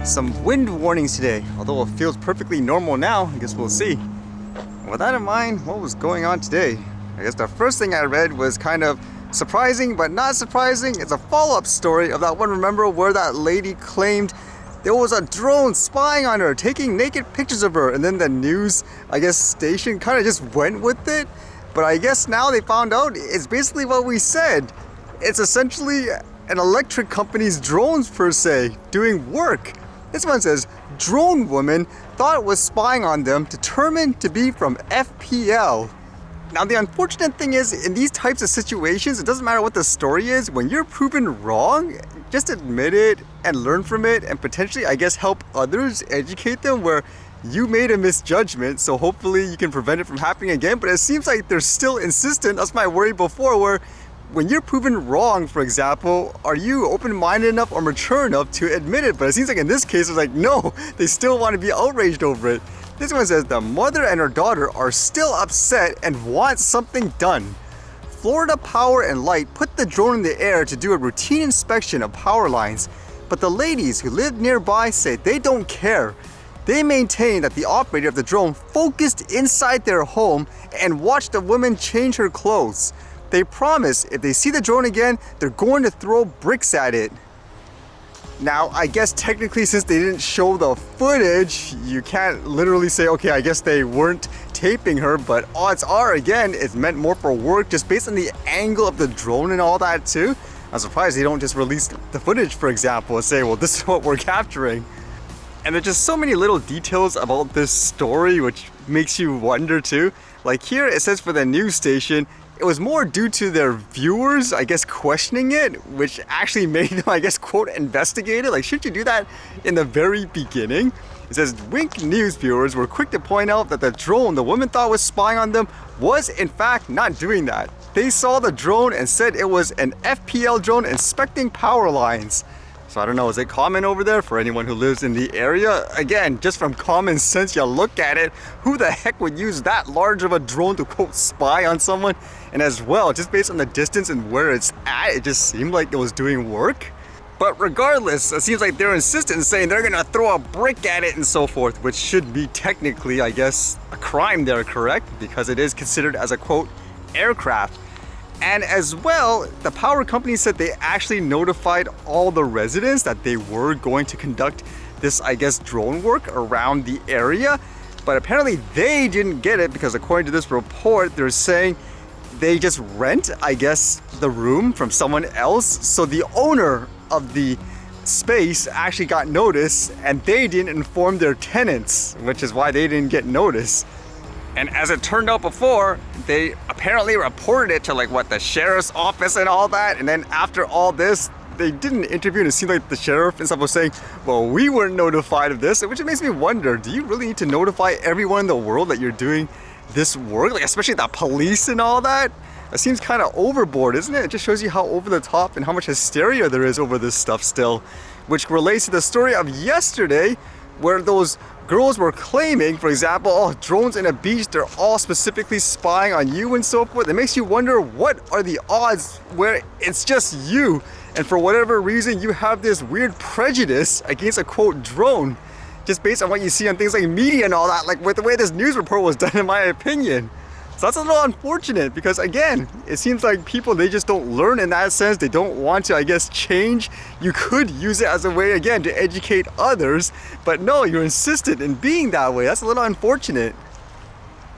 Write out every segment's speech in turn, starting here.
some wind warnings today, although it feels perfectly normal now. I guess we'll see. With that in mind, what was going on today? I guess the first thing I read was kind of surprising, but not surprising. It's a follow-up story of that one, remember, where that lady claimed there was a drone spying on her, taking naked pictures of her, and then the news, I guess, station kind of just went with it. But I guess now they found out it's basically what we said. It's essentially an electric company's drones, per se, doing work. This one says, drone woman thought it was spying on them, determined to be from FPL. Now the unfortunate thing is, in these types of situations, it doesn't matter what the story is. When you're proven wrong, just admit it and learn from it, and potentially, I guess, help others, educate them where you made a misjudgment. So hopefully you can prevent it from happening again. But it seems like they're still insistent. That's my worry before, where when you're proven wrong, for example, are you open-minded enough or mature enough to admit it? But it seems like in this case, it's like, no, they still want to be outraged over it. This one says the mother and her daughter are still upset and want something done. Florida Power and Light put the drone in the air to do a routine inspection of power lines, but the ladies who live nearby say they don't care. They maintain that the operator of the drone focused inside their home and watched the woman change her clothes. They promise if they see the drone again, they're going to throw bricks at it. Now, I guess technically, since they didn't show the footage, you can't literally say, okay, I guess they weren't taping her, but odds are, again, it's meant more for work, just based on the angle of the drone and all that too. I'm surprised they don't just release the footage, for example, and say, well, this is what we're capturing. And there's just so many little details about this story which makes you wonder too. Like here, it says for the news station, it was more due to their viewers, I guess, questioning it, which actually made them, I guess, quote, investigate it. Like, should you do that in the very beginning? It says, Wink News viewers were quick to point out that the drone the woman thought was spying on them was, in fact, not doing that. They saw the drone and said it was an FPL drone inspecting power lines. So I don't know, is it common over there for anyone who lives in the area? Again, just from common sense, you look at it, who the heck would use that large of a drone to, quote, spy on someone? And as well, just based on the distance and where it's at, it just seemed like it was doing work. But regardless, it seems like they're insistent in saying they're gonna throw a brick at it and so forth, which should be technically, I guess, a crime there, correct? Because it is considered as a, quote, aircraft. And as well, the power company said they actually notified all the residents that they were going to conduct this, I guess, drone work around the area. But apparently they didn't get it because according to this report, they're saying they just rent, I guess, the room from someone else. So the owner of the space actually got notice and they didn't inform their tenants, which is why they didn't get notice. And as it turned out before, they apparently reported it to the sheriff's office and all that. And then after all this, they didn't interview, and it seemed like the sheriff and stuff was saying, well, we weren't notified of this, which makes me wonder, do you really need to notify everyone in the world that you're doing this work? Like, especially the police and all that? It seems kind of overboard, isn't it? It just shows you how over the top and how much hysteria there is over this stuff still, which relates to the story of yesterday, where those girls were claiming, for example, oh, drones in a beach, they're all specifically spying on you and so forth. It makes you wonder, what are the odds where it's just you, and for whatever reason you have this weird prejudice against a, quote, drone, just based on what you see on things like media and all that, like with the way this news report was done, in my opinion. So that's a little unfortunate because, again, it seems like people, they just don't learn in that sense. They don't want to, I guess, change. You could use it as a way, again, to educate others, but no, you're insistent in being that way. That's a little unfortunate.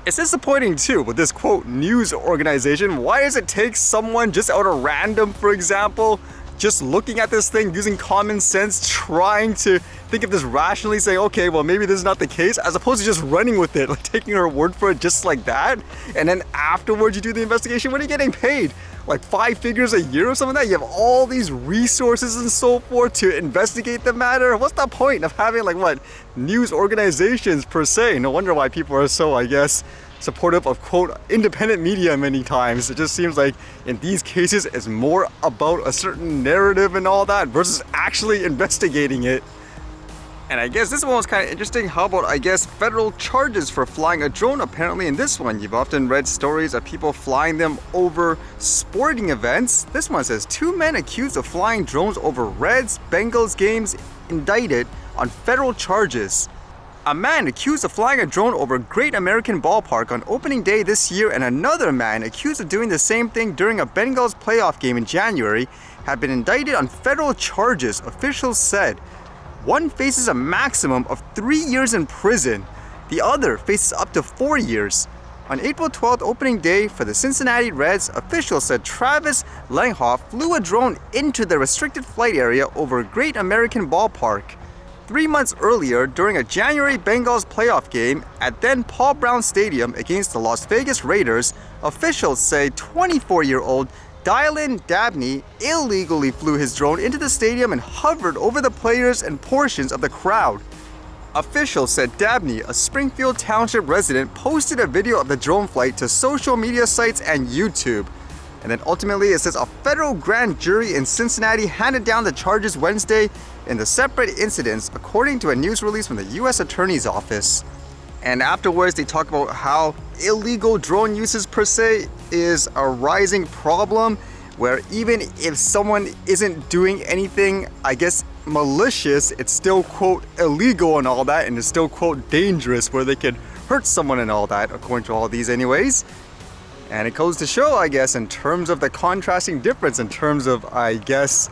It's disappointing too with this, quote, news organization. Why does it take someone just out of random, for example, just looking at this thing, using common sense, trying to think of this rationally, saying, okay, well, maybe this is not the case, as opposed to just running with it, like taking her word for it just like that, and then afterwards you do the investigation. What are you getting paid? Like 5 figures a year or something like that? You have all these resources and so forth to investigate the matter. What's the point of having, like, what, news organizations per se? No wonder why people are so, I guess, supportive of, quote, independent media many times. It just seems like in these cases it's more about a certain narrative and all that versus actually investigating it. And I guess this one was kind of interesting. How about, I guess, federal charges for flying a drone? Apparently in this one, you've often read stories of people flying them over sporting events. This one says 2 men accused of flying drones over Reds Bengals games indicted on federal charges. A man accused of flying a drone over Great American Ballpark on opening day this year and another man accused of doing the same thing during a Bengals playoff game in January have been indicted on federal charges, officials said. One faces a maximum of 3 years in prison. The other faces up to 4 years. On April 12th opening day for the Cincinnati Reds, officials said Travis Langhoff flew a drone into the restricted flight area over Great American Ballpark. 3 months earlier, during a January Bengals playoff game at then Paul Brown Stadium against the Las Vegas Raiders, officials say 24-year-old Dylan Dabney illegally flew his drone into the stadium and hovered over the players and portions of the crowd. Officials said Dabney, a Springfield Township resident, posted a video of the drone flight to social media sites and YouTube. And then ultimately it says a federal grand jury in Cincinnati handed down the charges Wednesday in the separate incidents, according to a news release from the U.S. Attorney's Office. And afterwards they talk about how illegal drone uses per se is a rising problem, where even if someone isn't doing anything, I guess, malicious, it's still, quote, illegal and all that, and it's still, quote, dangerous, where they could hurt someone and all that, according to all these anyways. And it goes to show, I guess, in terms of the contrasting difference, in terms of, I guess,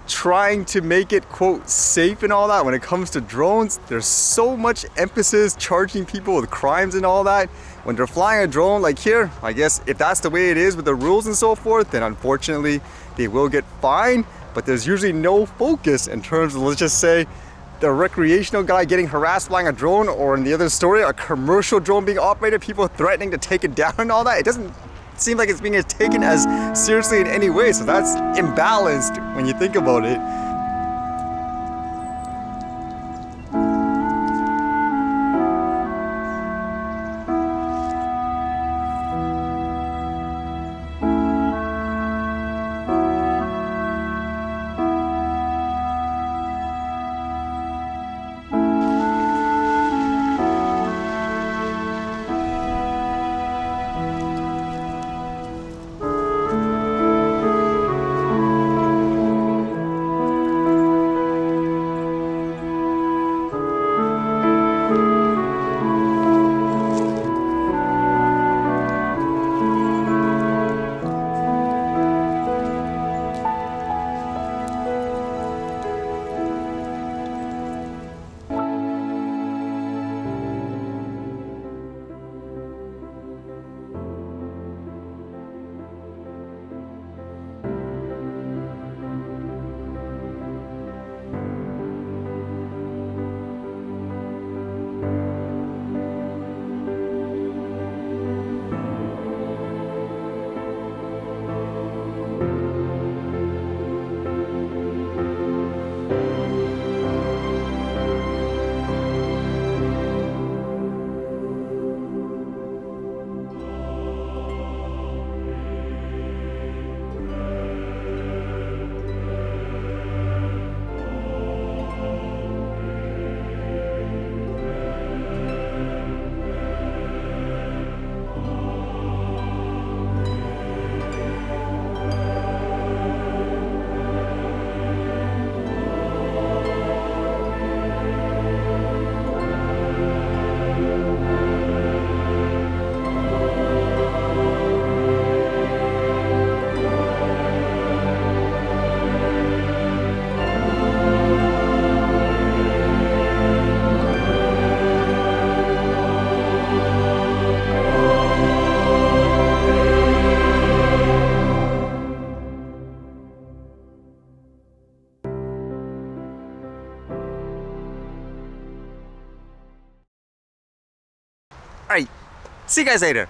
trying to make it, quote, safe and all that. When it comes to drones, there's so much emphasis charging people with crimes and all that. When they're flying a drone like here, I guess if that's the way it is with the rules and so forth, then unfortunately they will get fined. But there's usually no focus in terms of, let's just say, the recreational guy getting harassed flying a drone, or in the other story, a commercial drone being operated, people threatening to take it down and all that. It doesn't seem like it's being taken as seriously in any way, so that's imbalanced when you think about it. Alright, see you guys later.